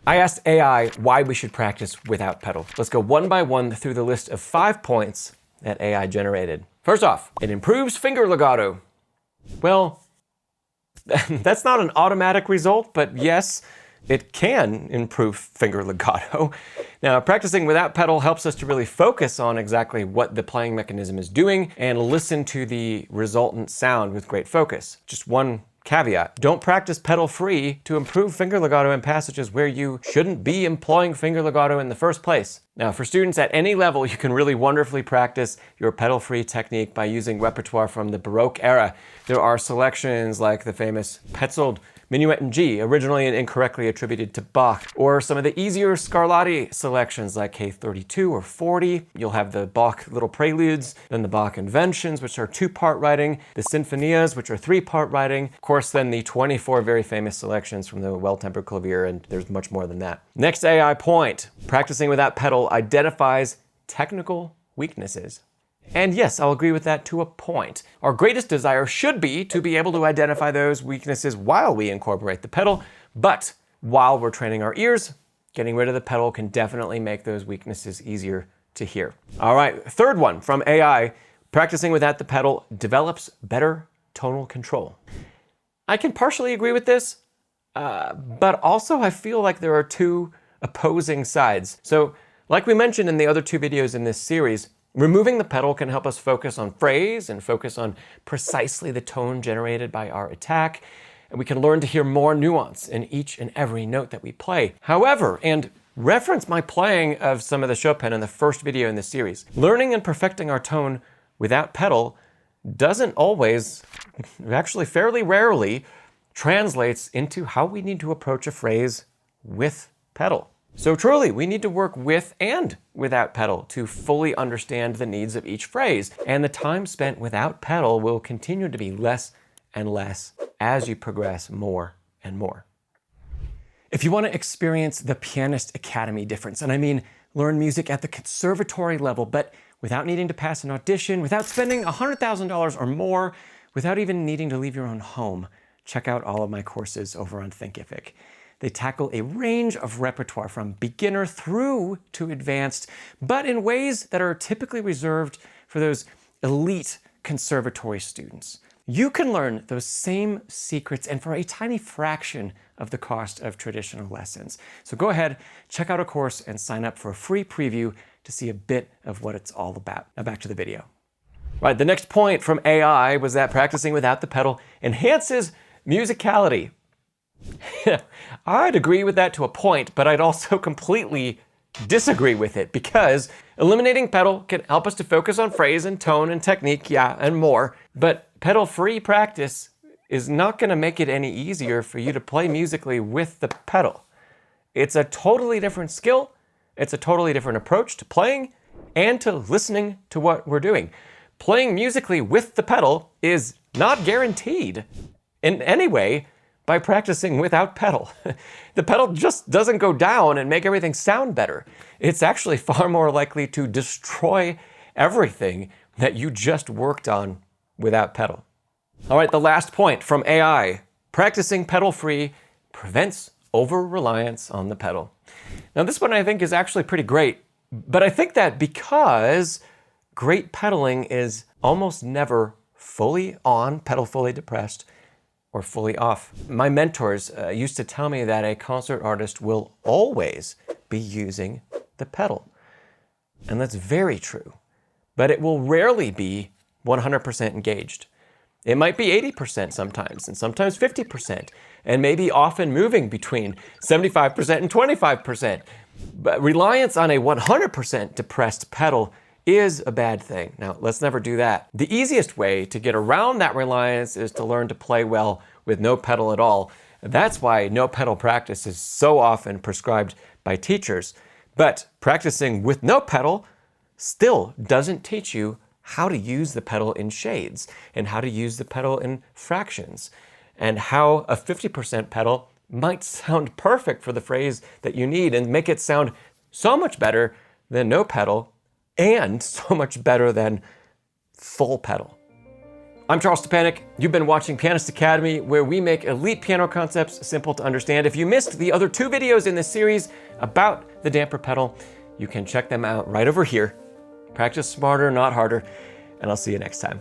I asked AI why we should practice without pedal. Let's go one by one through the list of 5 points that AI generated. First off, it improves finger legato. Well, that's not an automatic result, but yes, it can improve finger legato. Now, practicing without pedal helps us to really focus on exactly what the playing mechanism is doing and listen to the resultant sound with great focus. Just one caveat, don't practice pedal free to improve finger legato in passages where you shouldn't be employing finger legato in the first place. Now, for students at any level, you can really wonderfully practice your pedal free technique by using repertoire from the Baroque era. There are selections like the famous Petzold Minuet in G, originally and incorrectly attributed to Bach, or some of the easier Scarlatti selections like K32 or 40. You'll have the Bach little preludes, then the Bach inventions, which are 2-part writing, the Sinfonias, which are 3-part writing, of course, then the 24 very famous selections from the Well-Tempered Clavier, and there's much more than that. Next AI point, practicing without pedal identifies technical weaknesses. And yes, I'll agree with that to a point. Our greatest desire should be to be able to identify those weaknesses while we incorporate the pedal, but while we're training our ears, getting rid of the pedal can definitely make those weaknesses easier to hear. All right, third one from AI, practicing without the pedal develops better tonal control. I can partially agree with this, but also I feel like there are two opposing sides. So, like we mentioned in the other 2 videos in this series, removing the pedal can help us focus on phrase and focus on precisely the tone generated by our attack, and we can learn to hear more nuance in each and every note that we play. However, and reference my playing of some of the Chopin in the first video in this series, learning and perfecting our tone without pedal doesn't always, actually fairly rarely, translates into how we need to approach a phrase with pedal. So truly, we need to work with and without pedal to fully understand the needs of each phrase, and the time spent without pedal will continue to be less and less as you progress more and more. If you want to experience the Pianist Academy difference, and I mean learn music at the conservatory level, but without needing to pass an audition, without spending $100,000 or more, without even needing to leave your own home, check out all of my courses over on Thinkific. They tackle a range of repertoire from beginner through to advanced, but in ways that are typically reserved for those elite conservatory students. You can learn those same secrets and for a tiny fraction of the cost of traditional lessons. So go ahead, check out a course and sign up for a free preview to see a bit of what it's all about. Now back to the video. Right, the next point from AI was that practicing without the pedal enhances musicality. I'd agree with that to a point, but I'd also completely disagree with it because eliminating pedal can help us to focus on phrase and tone and technique, yeah, and more, but pedal-free practice is not going to make it any easier for you to play musically with the pedal. It's a totally different skill, it's a totally different approach to playing and to listening to what we're doing. Playing musically with the pedal is not guaranteed in any way by practicing without pedal. The pedal just doesn't go down and make everything sound better. It's actually far more likely to destroy everything that you just worked on without pedal. All right, the last point from AI, practicing pedal-free prevents over-reliance on the pedal. Now this one I think is actually pretty great, but I think that because great pedaling is almost never fully on, pedal fully depressed, or fully off. My mentors used to tell me that a concert artist will always be using the pedal. And that's very true, but it will rarely be 100% engaged. It might be 80% sometimes, and sometimes 50%, and maybe often moving between 75% and 25%. But reliance on a 100% depressed pedal is a bad thing. Now, let's never do that. The easiest way to get around that reliance is to learn to play well with no pedal at all. That's why no pedal practice is so often prescribed by teachers. But practicing with no pedal still doesn't teach you how to use the pedal in shades and how to use the pedal in fractions and how a 50% pedal might sound perfect for the phrase that you need and make it sound so much better than no pedal and so much better than full pedal. I'm Charles Szczepanek. You've been watching Pianist Academy, where we make elite piano concepts simple to understand. If you missed the other 2 videos in this series about the damper pedal, you can check them out right over here. Practice smarter, not harder, and I'll see you next time.